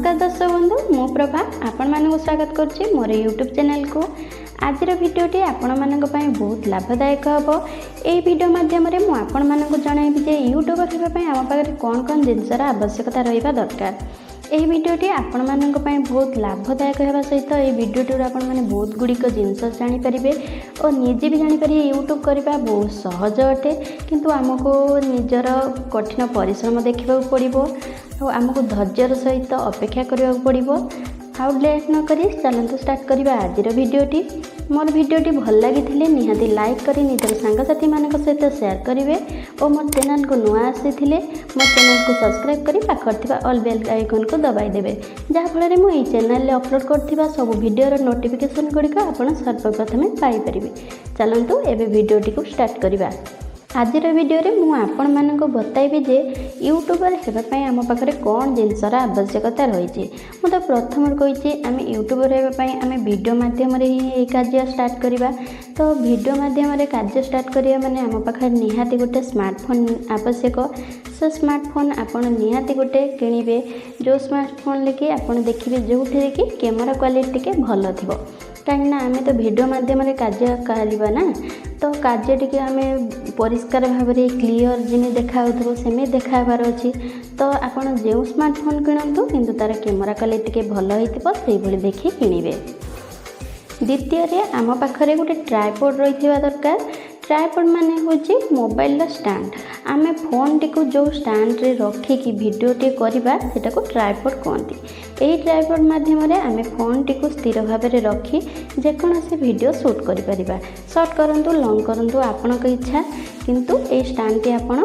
नमस्कार दर्शक बंधु मु प्रभा आपण मानक स्वागत करुच्ची मोर यूट्यूब चैनल को। आज भिडियोटी आपण मानक पई बहुत लाभदायक हम। यही वीडियो माध्यम रे मु आपण मानक जणाइबी जे यूट्यूबर हेबा पई आम पाखरे कोन कोन जिनसर आवश्यकता रहिबा दरकार। यही भिडियोटी आपण मानक पई बहुत लाभदायक हेबा सहित ए भिडियोटी आपण माने बहुत गुड़िक जिनस जानि परिबे और निजे भी जानि परिबे। यूट्यूब करबा बहुत सहज अटे किंतु आमको निजर कठिन परिश्रम देखा पड़ो और आमको धैर्यर सहित अपेक्षा करने पड़ो। आउ लेट न करी चलते स्टार्ट करवा आज भिडियोटी। मोर भिडियोटी भल लगी निहाती लाइक करी निजर सांगसाथी मान सहित शेयर करेंगे और मोर चैनल को नुआ आसी मोर चैनल को सब्सक्राइब करी पाखर ऑल बेल आइकन को दबाई देवे जहाँफल मुझे चैनल अपलोड कर सब भिडियोर नोटिफिकेशन गुड़िक आप सर्वप्रथमे पाइपर। चलतु एवं भिडियोटी को स्टार्ट करवा। आज भिडियो रे मु आपण मानक बताइबी जे यूट्यूबर हेबापई आम पाखरे कौन जिनसर आवश्यकता रही। मु तो प्रथम कही आम यूट्यूबर हेबापई आम वीडियो माध्यम रे ही कार्य स्टार्ट करवा। तो वीडियो माध्यम रे कार्य स्टार्ट करिया माने आम पाखरे निहाती गोटे स्मार्टफोन आवश्यक। सो स्मार्टफोन आपन निहाती गोटे किणिबे जो स्मार्टफोन लेके आपन देखिबे जो कि कैमरा क्वालिटी के भल थिबो। कहीं आम तो वीडियो माध्यम कार्य करवा ना तो कार्य टी आम परिष्कार भाव में क्लीयर जमी देखा सेमि देखाबार अच्छी। तो आपड़ जो स्मार्टफोन किणतु किंतु तार कैमरा क्वालिटी के भल होती देखी किणवे। द्वितीय आम पाखरे गोटे ट्राइपॉड रही दरकार। ट्राइपॉड माने हूँ मोबाइल स्टैंड। आम फोन टी को जो स्टैंड रे रखिकी वीडियो टी करवा सेटा को ट्राइपॉड कहती। यही ट्राइपॉड माध्यम आम फोन टी को स्थिर भाव में रखी जेकोसी वीडियो शूट करिपरिबा। शॉर्ट करंतु लॉन्ग करंतु आपण को इच्छा किंतु ए स्टैंड टी आपण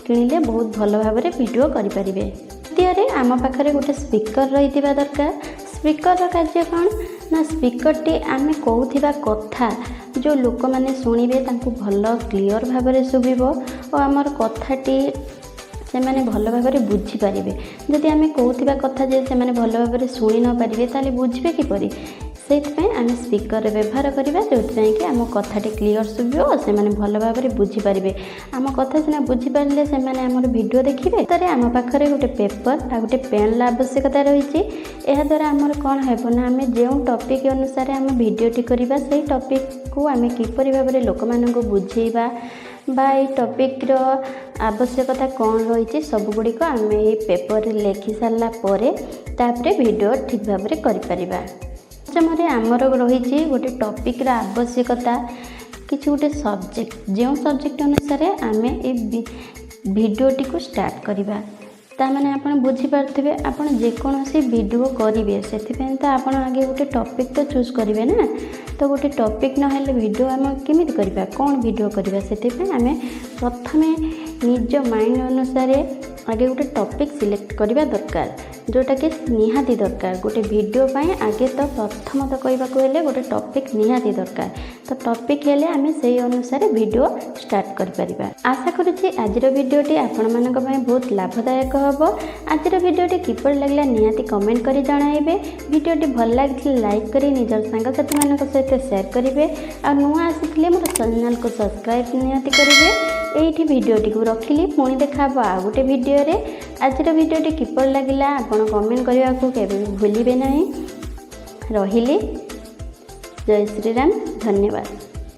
किणिले बहुत भल भाव में वीडियो करिपरिबे। द्वितीय आम पाखरे गोटे स्पीकर रही दरकार। स्पीकर कार्य कौन ना स्पीकर टी आम कहूथिबा कथा जो लोक मैंने शुणे भल क्लीयर भाव में शुभो और आमर कथाटी से मैंने भल भाव में बुझीपारे। जदि आम कहूथिबा कथा जे से भल भाव में शुणी न पारे ताले बुझे किपरि से आम स्पीकर व्यवहार करवा जो कि आम कथाटी क्लीयर शुभ और से भल भाव में बुझीपारे। आम कथा सीना बुझीपारे से आमर वीडियो देखिए। तो आम पाखरे गोटे पेपर आ गोटे पेन आवश्यकता रही। यह द्वारा आमर कौन है ना आम जो टॉपिक अनुसार आम वीडियोटी करवा से टॉपिक को आम किपरि भाव में लोक मानक बुझेबा बा ये टॉपिक रो आवश्यकता कौन रही सब गुड़िक आम ये पेपर लिखि सारा तापर वीडियो ठीक भाव में करिपरिबा। आमर रही गोटे टॉपिक रा आवश्यकता किसी गोटे सब्जेक्ट जो सब्जेक्ट अनुसार आम ये वीडियोटी को स्टार्ट करवा। ताने आप बुझीपारे आप जेकोसी वीडियो करेंगे से तो आप आगे गोटे टॉपिक तो चूज करेंगे ना। तो गोटे टॉपिक ना वीडियो आम केमी करवा कौन वीडियो करवा से आम प्रथमे निज माइंड अनुसार आगे गोटे टॉपिक सिलेक्ट करवा दरकार जोटा कि निहाती दरकार। गोटे वीडियो पाए आगे तो प्रथम तो कहवाक गोटे टॉपिक निहाती दरकार। तो टॉपिक हेले आम से अनुसार वीडियो स्टार्ट करिपरिबा। आशा करुच्ची आज भिडियोटी आपण मानक पई बहुत लाभदायक हम। आज भिडियोटी किपर लगला निहाती कमेंट करी जणाइबे। भिडियोटी भल लगी लाइक करी निजर सांगसाथी मानक सहित शेयर करेंगे और नुआ आसी मोर चैनल को सब्सक्राइब निहाती करेंगे। यही भिडियोटी को रखिली पुणी देखा आ गोटे भिडियो रे। आज भिडियोटी किपर लगिला आपण कमेंट करने को केबे भूलिबे नहीं। रहिली जय श्री राम, धन्यवाद।